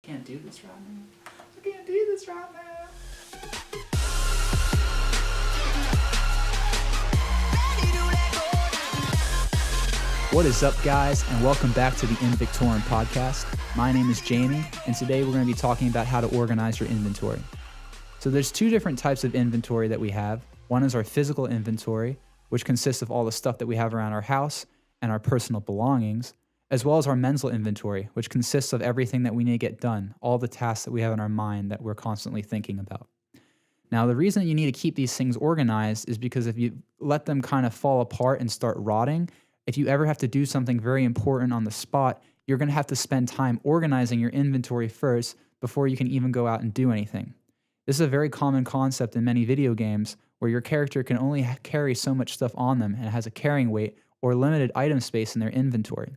Can't do this right now. I can't do this right now. What is up, guys, and welcome back to the Invictorum podcast. My name is Jamie, and today we're going to be talking about how to organize your inventory. So there's two different types of inventory that we have. One is our physical inventory, which consists of all the stuff that we have around our house and our personal belongings, as well as our mental inventory, which consists of everything that we need to get done, all the tasks that we have in our mind that we're constantly thinking about. Now, the reason you need to keep these things organized is because if you let them kind of fall apart and start rotting, if you ever have to do something very important on the spot, you're going to have to spend time organizing your inventory first before you can even go out and do anything. This is a very common concept in many video games where your character can only carry so much stuff on them and it has a carrying weight or limited item space in their inventory.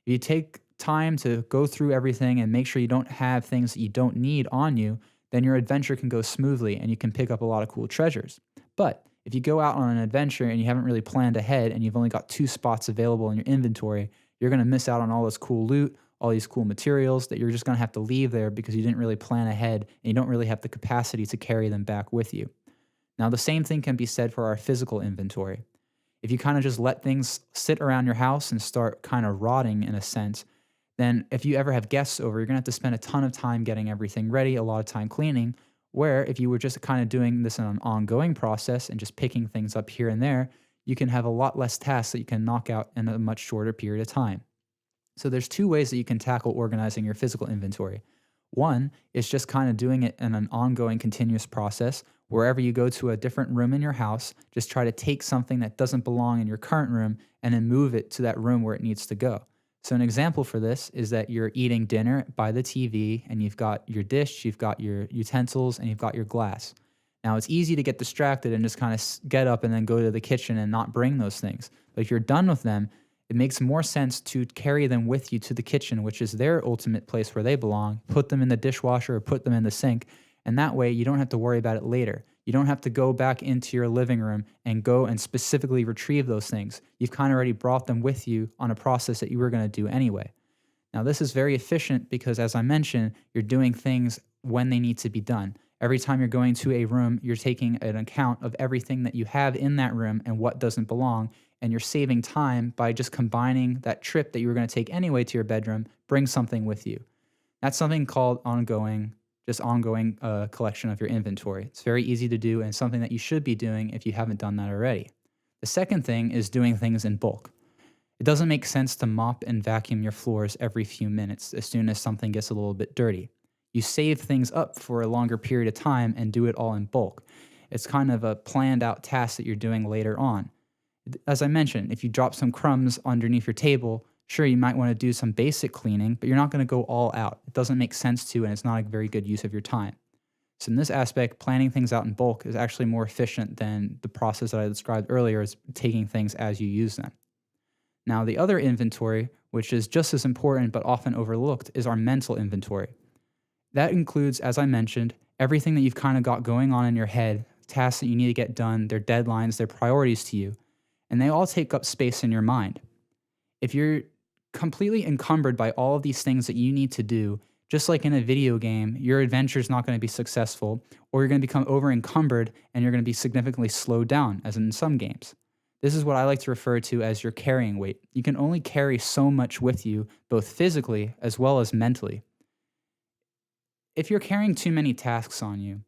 If you take time to go through everything and make sure you don't have things that you don't need on you, then your adventure can go smoothly and you can pick up a lot of cool treasures. But if you go out on an adventure and you haven't really planned ahead and you've only got 2 spots available in your inventory, you're going to miss out on all this cool loot, all these cool materials that you're just going to have to leave there because you didn't really plan ahead and you don't really have the capacity to carry them back with you. Now, the same thing can be said for our physical inventory. If you kind of just let things sit around your house and start kind of rotting in a sense, then if you ever have guests over, you're going to have to spend a ton of time getting everything ready, a lot of time cleaning, where if you were just kind of doing this in an ongoing process and just picking things up here and there, you can have a lot less tasks that you can knock out in a much shorter period of time. So there's 2 ways that you can tackle organizing your physical inventory. One is just kind of doing it in an ongoing, continuous process. Wherever you go to a different room in your house, just try to take something that doesn't belong in your current room and then move it to that room where it needs to go. So an example for this is that you're eating dinner by the TV and you've got your dish, you've got your utensils, and you've got your glass. Now, it's easy to get distracted and just kind of get up and then go to the kitchen and not bring those things. But if you're done with them, it makes more sense to carry them with you to the kitchen, which is their ultimate place where they belong, put them in the dishwasher or put them in the sink, and that way you don't have to worry about it later. You don't have to go back into your living room and go and specifically retrieve those things. You've kind of already brought them with you on a process that you were going to do anyway. Now, this is very efficient because, as I mentioned, you're doing things when they need to be done. Every time you're going to a room, you're taking an account of everything that you have in that room and what doesn't belong, and you're saving time by just combining that trip that you were going to take anyway to your bedroom, bring something with you. That's something called ongoing collection of your inventory. It's very easy to do and something that you should be doing if you haven't done that already. The second thing is doing things in bulk. It doesn't make sense to mop and vacuum your floors every few minutes as soon as something gets a little bit dirty. You save things up for a longer period of time and do it all in bulk. It's kind of a planned out task that you're doing later on. As I mentioned, if you drop some crumbs underneath your table, sure, you might want to do some basic cleaning, but you're not going to go all out. It doesn't make sense to, and it's not a very good use of your time. So in this aspect, planning things out in bulk is actually more efficient than the process that I described earlier, is taking things as you use them. Now, the other inventory, which is just as important but often overlooked, is our mental inventory. That includes, as I mentioned, everything that you've kind of got going on in your head, tasks that you need to get done, their deadlines, their priorities to you, and they all take up space in your mind. If you're completely encumbered by all of these things that you need to do, just like in a video game, your adventure is not going to be successful, or you're going to become over encumbered and you're going to be significantly slowed down, as in some games. This is what I like to refer to as your carrying weight. You can only carry so much with you, both physically as well as mentally. If you're carrying too many tasks on you,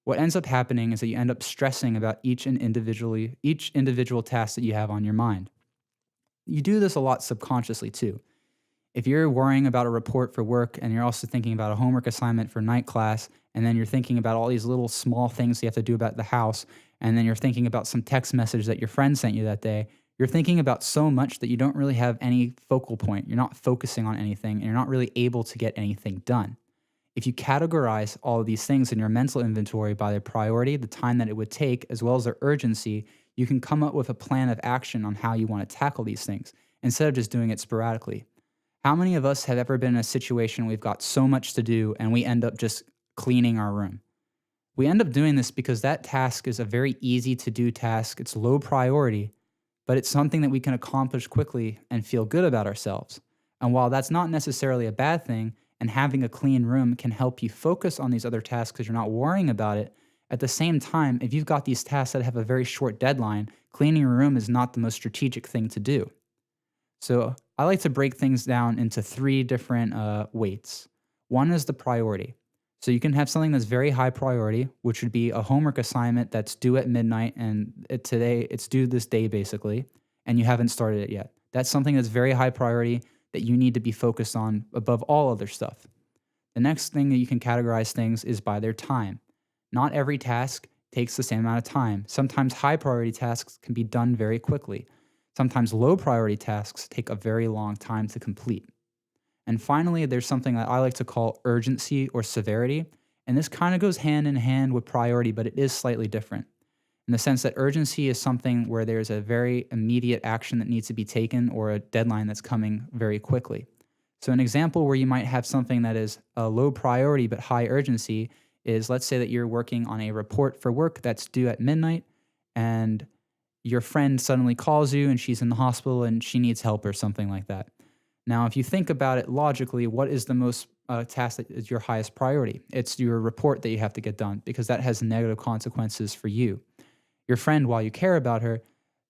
what ends up happening is that you end up stressing about each individual task that you have on your mind. You do this a lot subconsciously too. If you're worrying about a report for work and you're also thinking about a homework assignment for night class, and then you're thinking about all these little small things you have to do about the house, and then you're thinking about some text message that your friend sent you that day, you're thinking about so much that you don't really have any focal point. You're not focusing on anything, and you're not really able to get anything done. If you categorize all of these things in your mental inventory by their priority, the time that it would take, as well as their urgency, you can come up with a plan of action on how you want to tackle these things instead of just doing it sporadically. How many of us have ever been in a situation where we've got so much to do and we end up just cleaning our room? We end up doing this because that task is a very easy to do task. It's low priority, but it's something that we can accomplish quickly and feel good about ourselves. And while that's not necessarily a bad thing, And having a clean room can help you focus on these other tasks because you're not worrying about it. At the same time, if you've got these tasks that have a very short deadline, cleaning your room is not the most strategic thing to do. So I like to break things down into three different weights. One is the priority. So you can have something that's very high priority, which would be a homework assignment that's due at midnight and it's due this day basically, and you haven't started it yet. That's something that's very high priority that you need to be focused on above all other stuff. The next thing that you can categorize things is by their time. Not every task takes the same amount of time. Sometimes high priority tasks can be done very quickly. Sometimes low priority tasks take a very long time to complete. And finally, there's something that I like to call urgency or severity. And this kind of goes hand in hand with priority, but it is slightly different in the sense that urgency is something where there's a very immediate action that needs to be taken or a deadline that's coming very quickly. So an example where you might have something that is a low priority but high urgency is, let's say that you're working on a report for work that's due at midnight and your friend suddenly calls you and she's in the hospital and she needs help or something like that. Now, if you think about it logically, what is the most task that is your highest priority? It's your report that you have to get done because that has negative consequences for you. Your friend, while you care about her,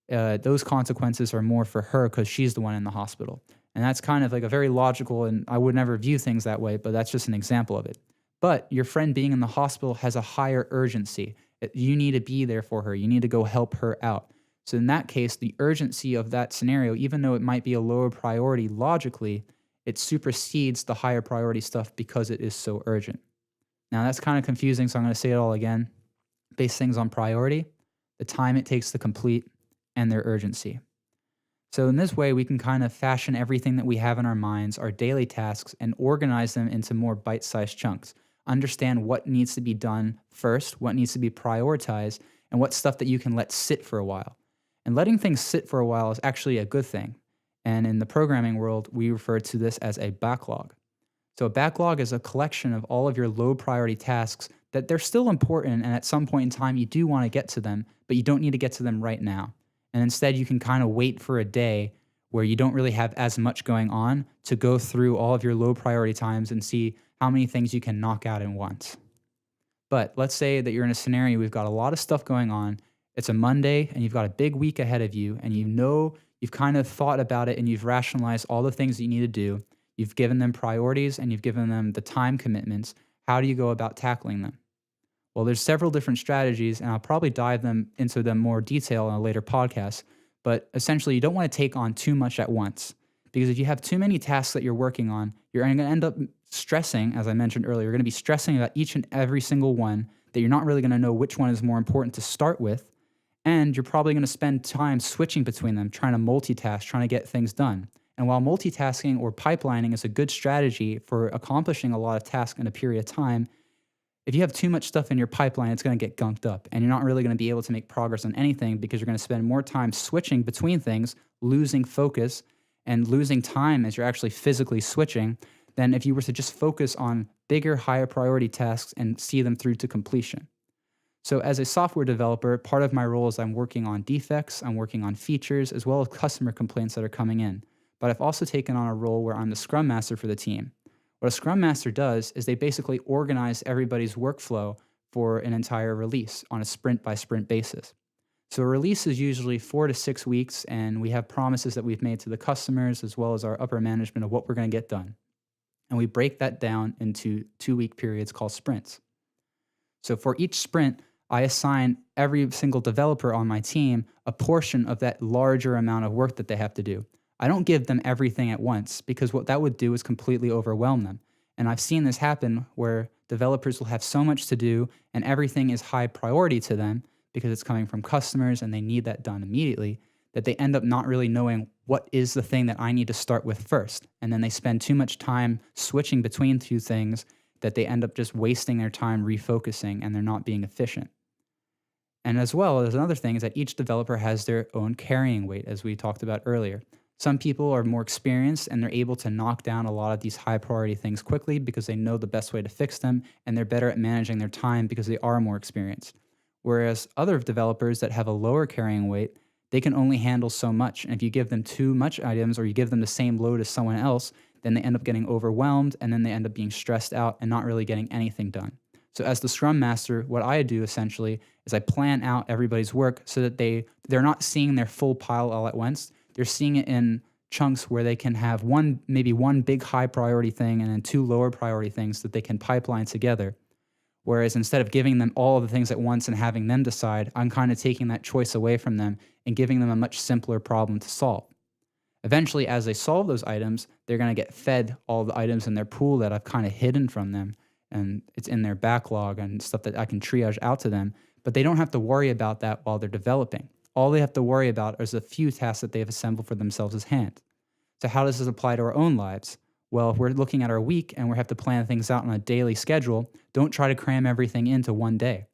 those consequences are more for her because she's the one in the hospital. And that's kind of like a very logical, and I would never view things that way, but that's just an example of it. But your friend being in the hospital has a higher urgency. You need to be there for her. You need to go help her out. So in that case, the urgency of that scenario, even though it might be a lower priority logically, it supersedes the higher priority stuff because it is so urgent. Now that's kind of confusing, so I'm going to say it all again. Base things on priority, the time it takes to complete, and their urgency. So in this way, we can kind of fashion everything that we have in our minds, our daily tasks, and organize them into more bite-sized chunks. Understand what needs to be done first, what needs to be prioritized, and what stuff that you can let sit for a while. And letting things sit for a while is actually a good thing. And in the programming world, we refer to this as a backlog. So a backlog is a collection of all of your low priority tasks that they're still important, and at some point in time, you do want to get to them, but you don't need to get to them right now. And instead, you can kind of wait for a day where you don't really have as much going on to go through all of your low priority times and see how many things you can knock out in once. But let's say that you're in a scenario, we've got a lot of stuff going on. It's a Monday and you've got a big week ahead of you, and you've kind of thought about it and you've rationalized all the things that you need to do. You've given them priorities and you've given them the time commitments. How do you go about tackling them? Well, there's several different strategies, and I'll probably dive into them more detail in a later podcast. But essentially, you don't want to take on too much at once, because if you have too many tasks that you're working on, you're going to end up stressing, as I mentioned earlier. You're going to be stressing about each and every single one that you're not really going to know which one is more important to start with. And you're probably going to spend time switching between them, trying to multitask, trying to get things done. And while multitasking or pipelining is a good strategy for accomplishing a lot of tasks in a period of time, if you have too much stuff in your pipeline, it's going to get gunked up, and you're not really going to be able to make progress on anything because you're going to spend more time switching between things, losing focus, and losing time as you're actually physically switching than if you were to just focus on bigger, higher priority tasks and see them through to completion. So as a software developer, part of my role is I'm working on defects, I'm working on features, as well as customer complaints that are coming in. But I've also taken on a role where I'm the Scrum Master for the team. What a Scrum Master does is they basically organize everybody's workflow for an entire release on a sprint-by-sprint basis. So a release is usually 4 to 6 weeks, and we have promises that we've made to the customers as well as our upper management of what we're going to get done. And we break that down into 2-week periods called sprints. So for each sprint, I assign every single developer on my team a portion of that larger amount of work that they have to do. I don't give them everything at once because what that would do is completely overwhelm them. And I've seen this happen where developers will have so much to do and everything is high priority to them because it's coming from customers and they need that done immediately, that they end up not really knowing what is the thing that I need to start with first. And then they spend too much time switching between two things that they end up just wasting their time refocusing and they're not being efficient. And as well, there's another thing is that each developer has their own carrying weight, as we talked about earlier. Some people are more experienced and they're able to knock down a lot of these high priority things quickly because they know the best way to fix them, and they're better at managing their time because they are more experienced. Whereas other developers that have a lower carrying weight, they can only handle so much. And if you give them too much items or you give them the same load as someone else, then they end up getting overwhelmed, and then they end up being stressed out and not really getting anything done. So as the Scrum Master, what I do essentially is I plan out everybody's work so that they're not seeing their full pile all at once. They're seeing it in chunks where they can have maybe one big high priority thing and then two lower priority things that they can pipeline together. Whereas instead of giving them all of the things at once and having them decide, I'm kind of taking that choice away from them and giving them a much simpler problem to solve. Eventually, as they solve those items, they're going to get fed all the items in their pool that I've kind of hidden from them, and it's in their backlog and stuff that I can triage out to them, but they don't have to worry about that while they're developing. All they have to worry about is a few tasks that they've assembled for themselves as hand. So how does this apply to our own lives? Well, if we're looking at our week and we have to plan things out on a daily schedule, don't try to cram everything into one day.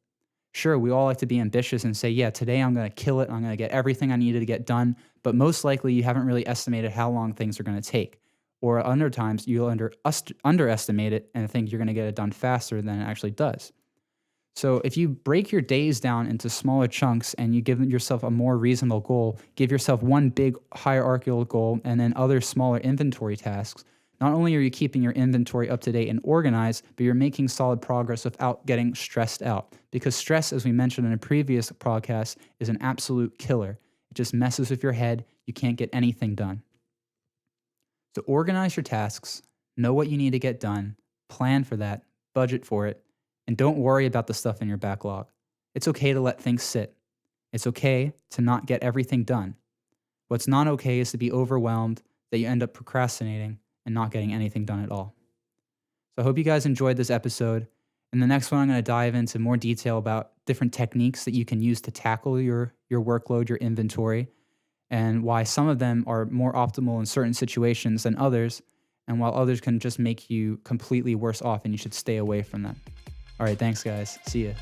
Sure, we all like to be ambitious and say, yeah, today I'm going to kill it. I'm going to get everything I needed to get done. But most likely you haven't really estimated how long things are going to take. Or other times you'll underestimate it and think you're going to get it done faster than it actually does. So if you break your days down into smaller chunks and you give yourself a more reasonable goal, give yourself one big hierarchical goal and then other smaller inventory tasks, not only are you keeping your inventory up to date and organized, but you're making solid progress without getting stressed out. Because stress, as we mentioned in a previous podcast, is an absolute killer. It just messes with your head. You can't get anything done. So organize your tasks, know what you need to get done, plan for that, budget for it, and don't worry about the stuff in your backlog. It's okay to let things sit. It's okay to not get everything done. What's not okay is to be overwhelmed, that you end up procrastinating and not getting anything done at all. So I hope you guys enjoyed this episode. In the next one, I'm going to dive into more detail about different techniques that you can use to tackle your workload, your inventory, and why some of them are more optimal in certain situations than others, and while others can just make you completely worse off and you should stay away from them. All right, thanks guys. See ya.